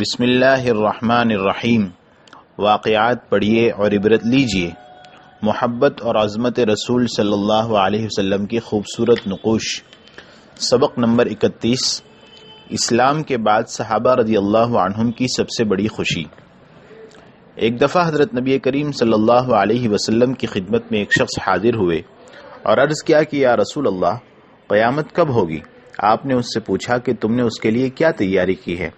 بسم اللہ الرحمن الرحیم۔ واقعات پڑھیے اور عبرت لیجیے۔ محبت اور عظمت رسول صلی اللہ علیہ وسلم کی خوبصورت نقوش۔ سبق نمبر 31۔ اسلام کے بعد صحابہ رضی اللہ عنہم کی سب سے بڑی خوشی۔ ایک دفعہ حضرت نبی کریم صلی اللہ علیہ وسلم کی خدمت میں ایک شخص حاضر ہوئے اور عرض کیا کہ یا رسول اللہ، قیامت کب ہوگی؟ آپ نے اس سے پوچھا کہ تم نے اس کے لیے کیا تیاری کی ہے؟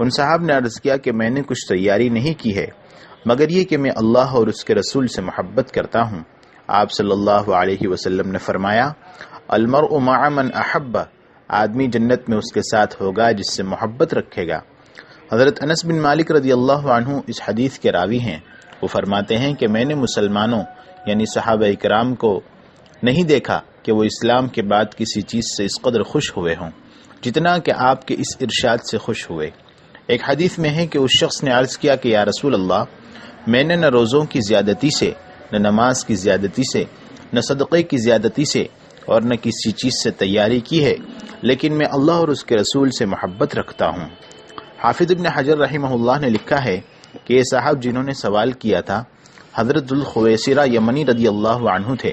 ان صاحب نے عرض کیا کہ میں نے کچھ تیاری نہیں کی ہے مگر یہ کہ میں اللہ اور اس کے رسول سے محبت کرتا ہوں۔ آپ صلی اللہ علیہ وسلم نے فرمایا، المرء مع من احب، آدمی جنت میں اس کے ساتھ ہوگا جس سے محبت رکھے گا۔ حضرت انس بن مالک رضی اللہ عنہ اس حدیث کے راوی ہیں۔ وہ فرماتے ہیں کہ میں نے مسلمانوں یعنی صحابہ اکرام کو نہیں دیکھا کہ وہ اسلام کے بعد کسی چیز سے اس قدر خوش ہوئے ہوں جتنا کہ آپ کے اس ارشاد سے خوش ہوئے۔ ایک حدیث میں ہے کہ اس شخص نے عرض کیا کہ یا رسول اللہ، میں نے نہ روزوں کی زیادتی سے، نہ نماز کی زیادتی سے، نہ صدقے کی زیادتی سے اور نہ کسی چیز سے تیاری کی ہے، لیکن میں اللہ اور اس کے رسول سے محبت رکھتا ہوں۔ حافظ ابن حجر رحمہ اللہ نے لکھا ہے کہ یہ صاحب جنہوں نے سوال کیا تھا حضرت ذوالخویسرہ یمنی رضی اللہ عنہ تھے،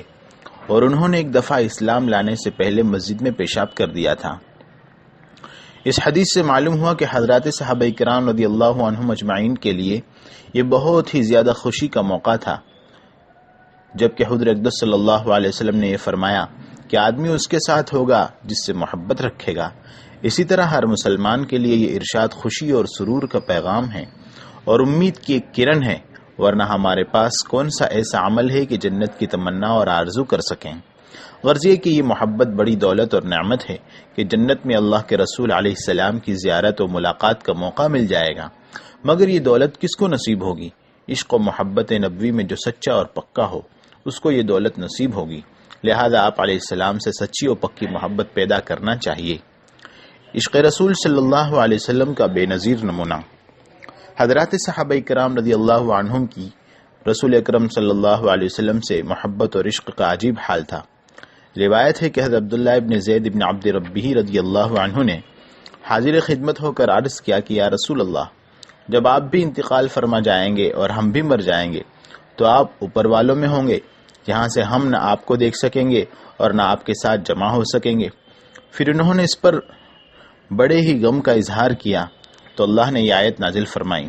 اور انہوں نے ایک دفعہ اسلام لانے سے پہلے مسجد میں پیشاب کر دیا تھا۔ اس حدیث سے معلوم ہوا کہ حضرات صحابہ کرام رضی اللہ عنہم اجمعین کے لیے یہ بہت ہی زیادہ خوشی کا موقع تھا، جبکہ حضور اقدس صلی اللہ علیہ وسلم نے یہ فرمایا کہ آدمی اس کے ساتھ ہوگا جس سے محبت رکھے گا۔ اسی طرح ہر مسلمان کے لیے یہ ارشاد خوشی اور سرور کا پیغام ہے اور امید کی ایک کرن ہے، ورنہ ہمارے پاس کون سا ایسا عمل ہے کہ جنت کی تمنا اور آرزو کر سکیں۔ غرض یہ کہ یہ محبت بڑی دولت اور نعمت ہے کہ جنت میں اللہ کے رسول علیہ السلام کی زیارت و ملاقات کا موقع مل جائے گا، مگر یہ دولت کس کو نصیب ہوگی؟ عشق و محبت نبوی میں جو سچا اور پکا ہو اس کو یہ دولت نصیب ہوگی، لہذا آپ علیہ السلام سے سچی و پکی محبت پیدا کرنا چاہیے۔ عشق رسول صلی اللہ علیہ وسلم کا بے نظیر نمونہ۔ حضرات صحابہ کرام رضی اللہ عنہم کی رسول اکرم صلی اللہ علیہ وسلم سے محبت اور عشق کا عجیب حال تھا۔ روایت ہے کہ حضرت عبداللہ ابن زید ابن عبد ربہ رضی اللہ عنہ نے حاضر خدمت ہو کر عرض کیا کہ یا رسول اللہ، جب آپ بھی انتقال فرما جائیں گے اور ہم بھی مر جائیں گے تو آپ اوپر والوں میں ہوں گے، جہاں سے ہم نہ آپ کو دیکھ سکیں گے اور نہ آپ کے ساتھ جمع ہو سکیں گے۔ پھر انہوں نے اس پر بڑے ہی غم کا اظہار کیا تو اللہ نے یہ آیت نازل فرمائی،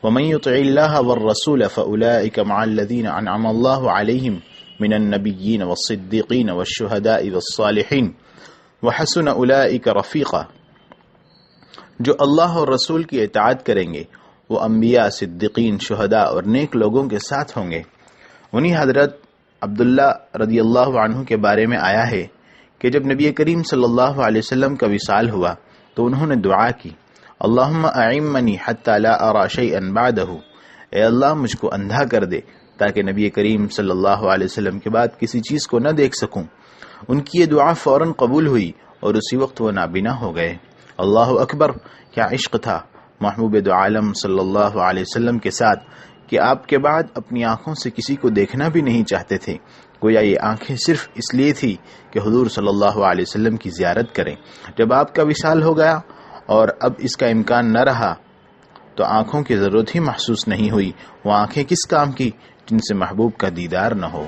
وَمَن يُطِعِ اللَّهَ وَالرَّسُولَ فَأُولَٰئِكَ مَعَ الَّذِينَ أَنْعَمَ اللَّهُ عَلَيْهِمْ من النبیین والصدیقین والشہداء والصالحین وحسن اولئک رفیقا۔ جو اللہ اور رسول کی اطاعت کریں گے وہ انبیاء، صدیقین، شہداء اور نیک لوگوں کے ساتھ ہوں گے۔ انہی حضرت عبداللہ رضی اللہ عنہ کے بارے میں آیا ہے کہ جب نبی کریم صلی اللہ علیہ وسلم کا وصال ہوا تو انہوں نے دعا کی، اللہم اعمنی حتی لا ارى شیئا بعدہ، اے اللہ مجھ کو اندھا کر دے تاکہ نبی کریم صلی اللہ علیہ وسلم کے بعد کسی چیز کو نہ دیکھ سکوں۔ ان کی یہ دعا فوراً قبول ہوئی اور اسی وقت وہ نابینا ہو گئے۔ اللہ اکبر، کیا عشق تھا محبوب دو عالم صلی اللہ علیہ وسلم کے ساتھ کہ آپ کے بعد اپنی آنکھوں سے کسی کو دیکھنا بھی نہیں چاہتے تھے، گویا یہ آنکھیں صرف اس لیے تھی کہ حضور صلی اللہ علیہ وسلم کی زیارت کریں۔ جب آپ کا وصال ہو گیا اور اب اس کا امکان نہ رہا تو آنکھوں کی ضرورت ہی محسوس نہیں ہوئی۔ وہ آنکھیں کس کام کی جن سے محبوب کا دیدار نہ ہو۔